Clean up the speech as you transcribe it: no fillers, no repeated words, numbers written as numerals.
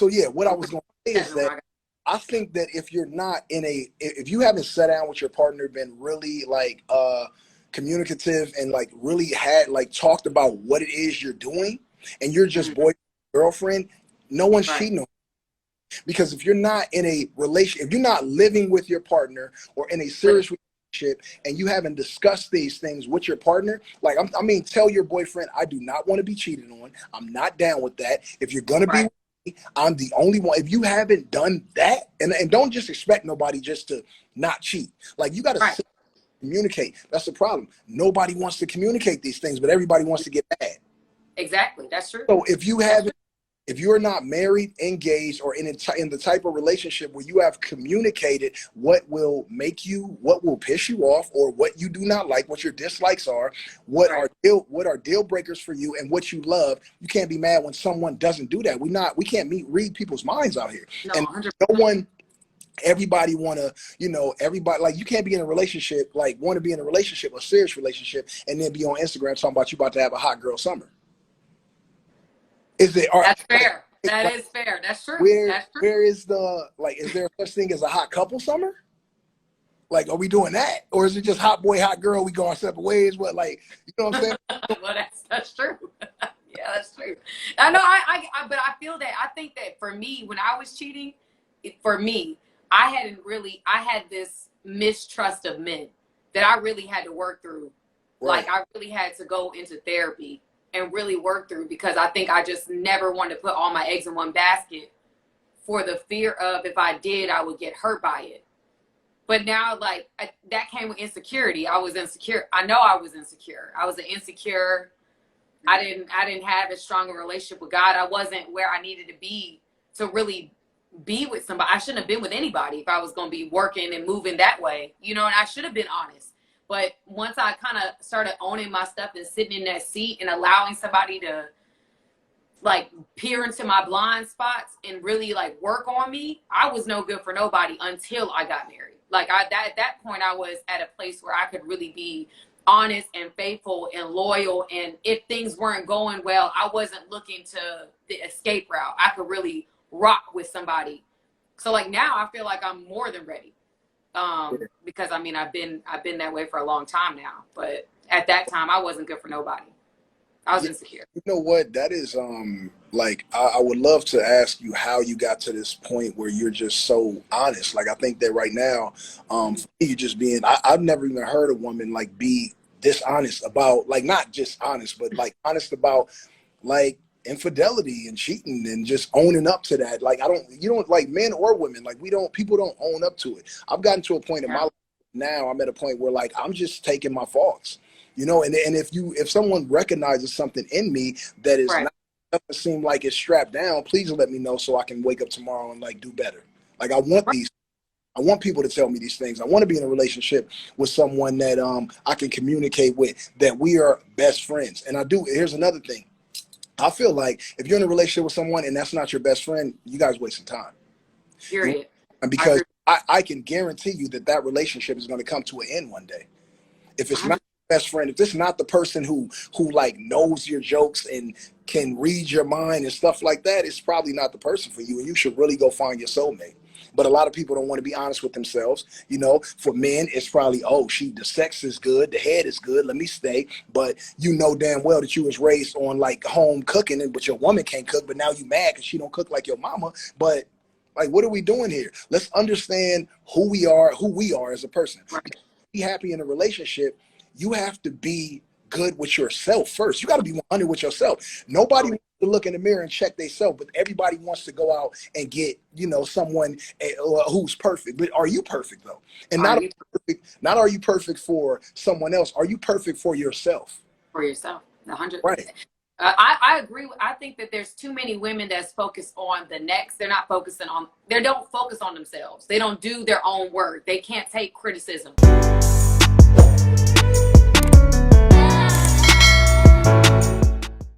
So yeah, what I was going to say is that I think that if you're not in if you haven't sat down with your partner, been really like communicative and like really had like talked about what it is you're doing, and you're just boyfriend, girlfriend, no one's cheating on you. Because if you're not in a relation, if you're not living with your partner or in a serious relationship and you haven't discussed these things with your partner, like I mean, tell your boyfriend, I do not want to be cheated on. I'm not down with that. If you're gonna be with me, I'm the only one. If you haven't done that, and don't just expect nobody just to not cheat. Like you got to communicate. That's the problem. Nobody wants to communicate these things, but everybody wants to get mad. Exactly, that's true. So if you're not married, engaged, or in the type of relationship where you have communicated what will make you, what will piss you off, or what you do not like, what your dislikes are, what are deal breakers for you, and what you love, you can't be mad when someone doesn't do that. We can't read people's minds out here. No, and 100%. Everybody want to, everybody, like, you can't be in a relationship, like want to be in a relationship, a serious relationship, and then be on Instagram talking about you about to have a hot girl summer. That's fair. That is fair. That's true. Where is the, like, is there such thing as a hot couple summer? Like, are we doing that? Or is it just hot boy, hot girl, we go our separate ways? What, like, you know what I'm saying? Well, that's true. Yeah, that's true. I know, but I feel that, I think that for me, when I was cheating, I had this mistrust of men that I really had to work through. Like, I really had to go into therapy and really work through, because I think I just never wanted to put all my eggs in one basket for the fear of, if I did, I would get hurt by it. But now, like, that came with insecurity. I was insecure. I know I was insecure. I was insecure. I didn't have as strong a relationship with God. I wasn't where I needed to be to really be with somebody. I shouldn't have been with anybody if I was going to be working and moving that way, and I should have been honest. But once I kind of started owning my stuff and sitting in that seat and allowing somebody to, like, peer into my blind spots and really, like, work on me, I was no good for nobody until I got married. Like, at that point, I was at a place where I could really be honest and faithful and loyal. And if things weren't going well, I wasn't looking to the escape route. I could really rock with somebody. So, like, now I feel like I'm more than ready. Because I mean, I've been that way for a long time now, but at that time I wasn't good for nobody. I was insecure. You know what? That is, like, I would love to ask you how you got to this point where you're just so honest. Like, I think that right now, for me, you just being, I've never even heard a woman, like, be this honest about, like, not just honest, but like honest about, like, infidelity and cheating and just owning up to that. Like, you don't, like, men or women, like, people don't own up to it. I've gotten to a point in my life now, I'm at a point where, like, I'm just taking my faults, and if someone recognizes something in me that is not, doesn't seem like it's strapped down, please let me know so I can wake up tomorrow and, like, do better. Like, I want people to tell me these things. I want to be in a relationship with someone that I can communicate with, that we are best friends. And here's another thing. I feel like if you're in a relationship with someone and that's not your best friend, you guys wasting time. Period. And because I can guarantee you that relationship is going to come to an end one day. If it's not your best friend, if this is not the person who like knows your jokes and can read your mind and stuff like that, it's probably not the person for you. And you should really go find your soulmate. But a lot of people don't want to be honest with themselves. For men, it's probably, the sex is good, the head is good, let me stay. But you know damn well that you was raised on, like, home cooking, but your woman can't cook, but now you mad because she don't cook like your mama. But, like, what are we doing here? Let's understand who we are as a person. Be happy in a relationship, you have to be good with yourself first. You got to be 100 with yourself. Nobody wants to look in the mirror and check themselves, but everybody wants to go out and get, someone who's perfect. But are you perfect, though? And not are you perfect for someone else? Are you perfect for yourself? For yourself, 100%. Right. I agree. I think that there's too many women that's focused on the next. They don't focus on themselves. They don't do their own work. They can't take criticism.